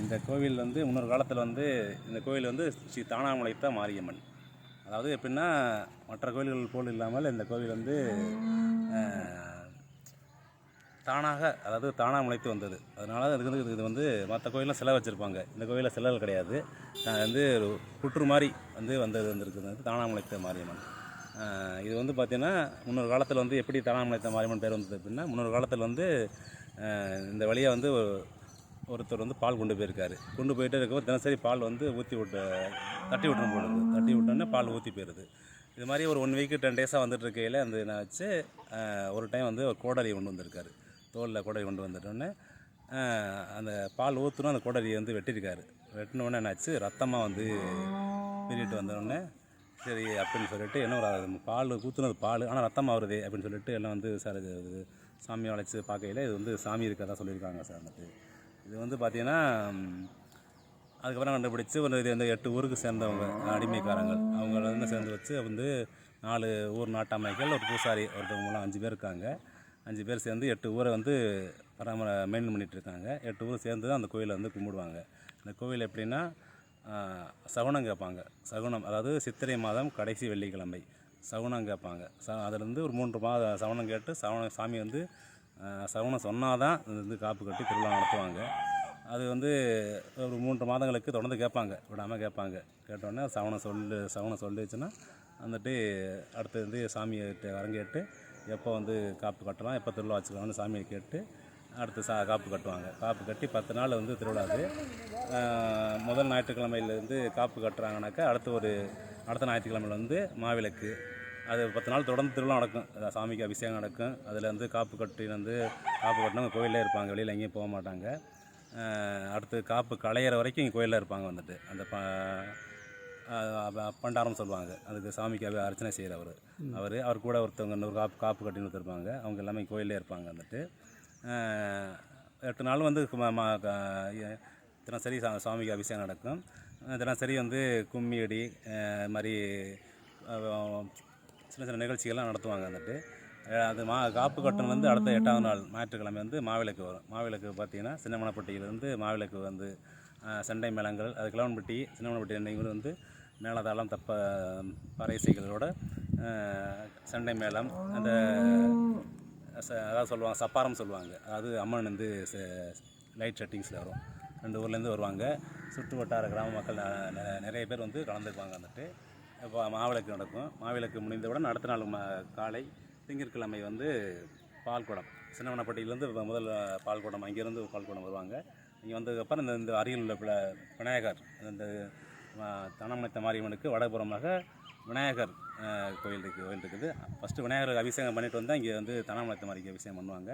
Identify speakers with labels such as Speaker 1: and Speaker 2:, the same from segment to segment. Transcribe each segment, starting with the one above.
Speaker 1: இந்த கோவில் வந்து முன்னொரு காலத்தில் வந்து இந்த கோவில் வந்து ஸ்ரீ தானாமுலைத்த மாரியம்மன். அதாவது எப்படின்னா மற்ற கோவில்கள் போல் இல்லாமல் இந்த கோவில் வந்து தானாக, அதாவது தானாக முளைத்து வந்தது. அதனால் அதுக்கு வந்து இது வந்து மற்ற கோயிலெலாம் சிலை வச்சுருப்பாங்க, இந்த கோயிலில் சிலைகள் கிடையாது. வந்து ஒரு புற்று மாதிரி வந்துருக்குது தானாக முளைத்த மாரியம்மன். இது வந்து பார்த்திங்கன்னா முன்னொரு காலத்தில் வந்து எப்படி தானாக முளைத்த மாரியம்மன் பேர் வந்தது அப்படின்னா, முன்னொரு காலத்தில் வந்து இந்த வழியாக வந்து ஒருத்தர் வந்து பால் கொண்டு போயிருக்காரு. கொண்டு போயிட்டே இருக்கும்போது தினசரி பால் வந்து தட்டி விட்டுரும் போடுது. தட்டி விட்டோன்னே பால் ஊற்றி போயிடுது. இது மாதிரி ஒரு 1 வீக்கு 10 டேஸாக வந்துட்டு இருக்கையில் அந்த நான் வச்சு ஒரு டைம் வந்து ஒரு கோடரியை கொண்டு வந்திருக்காரு. தோலில் கோடரி கொண்டு வந்துட்டோன்னே அந்த பால் ஊற்றுனா அந்த கோடரியை வந்து வெட்டியிருக்காரு. வெட்டினோடனே என்னாச்சு, ரத்தமாக வந்து பீறிட்டு வந்தோடனே சரி அப்படின்னு சொல்லிட்டு என்ன ஒரு பால் ஊற்றுனது பால், ஆனால் ரத்தமாக வருது அப்படின்னு சொல்லிட்டு எல்லாம் வந்து சார் இது சாமியை அழைச்சி பார்க்கையில் இது வந்து சாமி இருக்கதா சொல்லியிருக்காங்க சார். இது வந்து பார்த்திங்கன்னா அதுக்கப்புறம் கண்டுபிடிச்சி ஒரு இது 8 ஊருக்கு சேர்ந்தவங்க அடிமைக்காரங்கள் அவங்கள வந்து சேர்ந்து வச்சு வந்து 4 ஊர் நாட்டாமைகள் ஒரு பூசாரி ஒருத்தவங்களாம் 5 பேர் இருக்காங்க. 5 பேர் சேர்ந்து 8 ஊரை வந்து மெயின்டைன் பண்ணிகிட்ருக்காங்க. 8 ஊர் சேர்ந்து தான் அந்த கோயிலை வந்து கும்பிடுவாங்க. இந்த கோவில் எப்படின்னா சகுனம் கேட்பாங்க. சகுனம் அதாவது சித்திரை மாதம் கடைசி வெள்ளிக்கிழமை சகுனம் கேட்பாங்க. அதிலேருந்து ஒரு 3 மாதம் சகுனம் கேட்டு சாமி வந்து சகுனம் சொன்னால் தான் வந்து காப்பு கட்டி திருவிழா நடத்துவாங்க. அது வந்து ஒரு 3 மாதங்களுக்கு தொடர்ந்து கேட்பாங்க, விடாமல் கேட்பாங்க. கேட்டோடனே சகுனம் சொல்லிச்சுன்னா வந்துட்டு அடுத்து வந்து சாமியை அரங்கேட்டு எப்போ வந்து காப்பு கட்டலாம், எப்போ திருவிழா வச்சுக்கலாம்னு சாமியை கேட்டு அடுத்து காப்பு கட்டுவாங்க. காப்பு கட்டி 10 நாள் வந்து திருவிழா. அது முதல் ஞாயிற்றுக்கிழமையிலேருந்து காப்பு கட்டுறாங்கனாக்கா அடுத்த ஞாயிற்றுக்கிழமையில் வந்து மாவிளக்கு. அது 10 நாள் தொடர்ந்து திருவிழா நடக்கும். சாமிக்கு அபிஷேகம் நடக்கும். அதில் வந்து காப்பு கட்டினவங்க கோயிலே இருப்பாங்க, வெளியில் எங்கேயும் போக மாட்டாங்க. அடுத்து காப்பு களையிற வரைக்கும் இங்கே கோயிலில் இருப்பாங்க. வந்துட்டு அந்த பண்டாரம் சொல்லுவாங்க, அதுக்கு சாமிக்கு அர்ச்சனை செய்கிறவர் அவர் கூட ஒருத்தவங்க இன்னொரு காப்பு கட்டின்னு இருப்பாங்க. அவங்க எல்லாமே கோயிலே இருப்பாங்க. வந்துட்டு 8 நாள் வந்து தினசரி சாமிக்கு அபிஷேகம் நடக்கும். தினசரி வந்து கும்மி அடி மாதிரி சின்ன நிகழ்ச்சிகள்லாம் நடத்துவாங்க. வந்துட்டு அது காப்பு கட்டணம் வந்து அடுத்த 8ஆவது நாள் ஞாயிற்றுக்கிழமை வந்து மாவிளக்கு வரும். மாவிளக்கு பார்த்திங்கன்னா சின்னமனப்பட்டியிலேருந்து மாவிளக்கு வந்து செண்டை மேளங்கள், அது கிழவன்பட்டி சின்னமனப்பட்டி அன்னைக்கு வந்து மேளதாளம் பறைசைகளோட செண்டை மேளம், அந்த அதாவது சொல்லுவாங்க சப்பாரம் சொல்லுவாங்க. அதாவது அம்மன் வந்து லைட் செட்டிங்ஸில் வரும். 2 ஊர்லேருந்து வருவாங்க. சுற்று வட்டார கிராம மக்கள் நிறைய பேர் வந்து கலந்துக்குவாங்க. வந்துட்டு இப்போ மாவிளக்கு நடக்கும். மாவிளக்கு முடிந்தவுடன் அடுத்த நாள் காலை திங்கட்கிழமை வந்து பால்குடம் சின்னமனப்பட்டியிலேருந்து முதல் பால்குடம், அங்கேருந்து பால்குடம் வருவாங்க. இங்கே வந்ததுக்கப்புறம் இந்த அருகில் உள்ள விநாயகர், இந்த தானாமுலைத்த மாரியம்மனுக்கு வடபுறமாக விநாயகர் கோயில் இருக்குது. ஃபஸ்ட்டு விநாயகர் அபிஷேகம் பண்ணிட்டு வந்தால் இங்கே வந்து தானாமுலைத்த மாரிக்கு அபிஷேகம் பண்ணுவாங்க.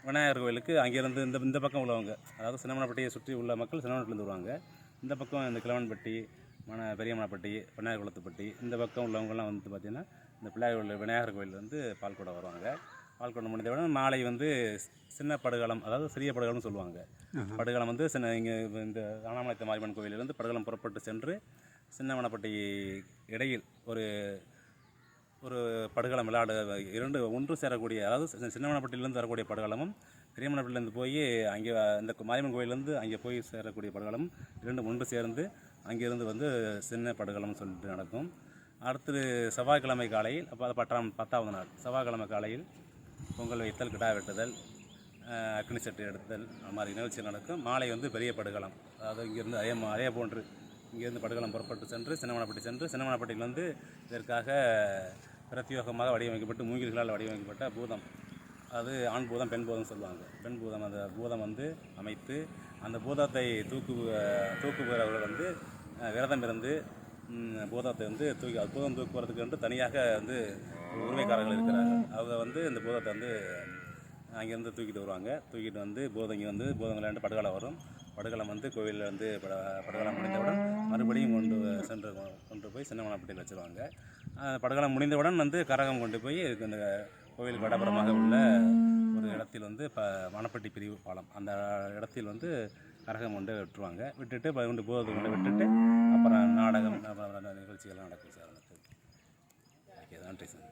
Speaker 1: விநாயகர் கோயிலுக்கு அங்கேருந்து இந்த பக்கம் உள்ளவங்க, அதாவது சின்னமனப்பட்டியை சுற்றி உள்ள மக்கள் சின்னமனப்பட்டிலேருந்து வருவாங்க. இந்த பக்கம் இந்த கிழவன்பட்டி, பெரியமனப்பட்டி, விநாயகர் குளத்துப்பட்டி, இந்த பக்கம் உள்ளவங்கெல்லாம் வந்து பார்த்திங்கன்னா இந்த விநாயகர் கோயில் வந்து பால்குடம் வருவாங்க. பால்குடம் முடிந்தவுடன் மாலை வந்து சின்ன படுகளம், அதாவது சிறிய படுகளம்னு சொல்லுவாங்க. படுகளம் வந்து இங்கே இந்த தானாமுலைத்த மாரியம்மன் கோயிலிருந்து படுகளம் புறப்பட்டு சென்று சின்னமனப்பட்டி இடையில் ஒரு படுகளம் இரண்டு ஒன்று சேரக்கூடிய, அதாவது சின்னமனப்பட்டியிலேருந்து வரக்கூடிய படுகளமும் பெரியமனப்பட்டியிலேருந்து போய் அங்கே இந்த மாரியம்மன் கோயிலேருந்து அங்கே போய் சேரக்கூடிய படுகளம் 2 ஒன்று சேர்ந்து அங்கேருந்து வந்து சின்ன படுகளம்னு சொல்லிட்டு நடக்கும். அடுத்து செவ்வாய்க்கிழமை காலையில், அப்போ 10ஆவது நாள் செவ்வாய்க்கிழமை காலையில் பொங்கல் வைத்தல், கிடா வெட்டுதல், அக்னி சட்டி எடுத்தல், அது மாதிரி நிகழ்ச்சி நடக்கும். மாலை வந்து பெரிய படுகளம், அதாவது இங்கேருந்து அதே போன்று இங்கேருந்து படுகளம் புறப்பட்டு சென்று சின்னமனப்பட்டி சின்னமனப்பட்டியில் வந்து இதற்காக பிரத்யோகமாக வடிவமைக்கப்பட்டு மூங்கில்களால் வடிவமைக்கப்பட்ட பூதம், அது ஆண் பூதம் பெண் பூதம் சொல்லுவாங்க. பெண் பூதம், அந்த பூதம் வந்து அமைத்து அந்த பூதத்தை தூக்குபவர்கள் வந்து விரதம் இருந்து பூதத்தை வந்து பூதம் தூக்குவதுக்கு தனியாக வந்து உரிமைக்காரர்கள் இருக்கிறார்கள். அவங்க வந்து இந்த பூதத்தை வந்து அங்கேருந்து தூக்கிட்டு வருவாங்க. தூக்கிட்டு வந்து இங்கே வந்து பூதங்களாண்டு படுகளம் வரும். படுகளம் வந்து கோவிலில் வந்து படுகளம் முடிந்தவுடன் மறுபடியும் கொண்டு போய் சின்னமனப்பட்டியில் வச்சுருவாங்க. படுகளம் முடிந்தவுடன் வந்து கரகம் கொண்டு போய் இந்த கோவிலுக்கு வடபுறமாக உள்ள ஒரு இடத்தில் வந்து மணப்பட்டி பிரிவு பாலம், அந்த இடத்தில் வந்து கரகம் கொண்டு விட்டுருவாங்க. விட்டுட்டு பூதத்தை கொண்டு விட்டுட்டு அப்புறம் நாடகம் நிகழ்ச்சிகள்லாம் நடக்கும் சார். ஓகே, நன்றி சார்.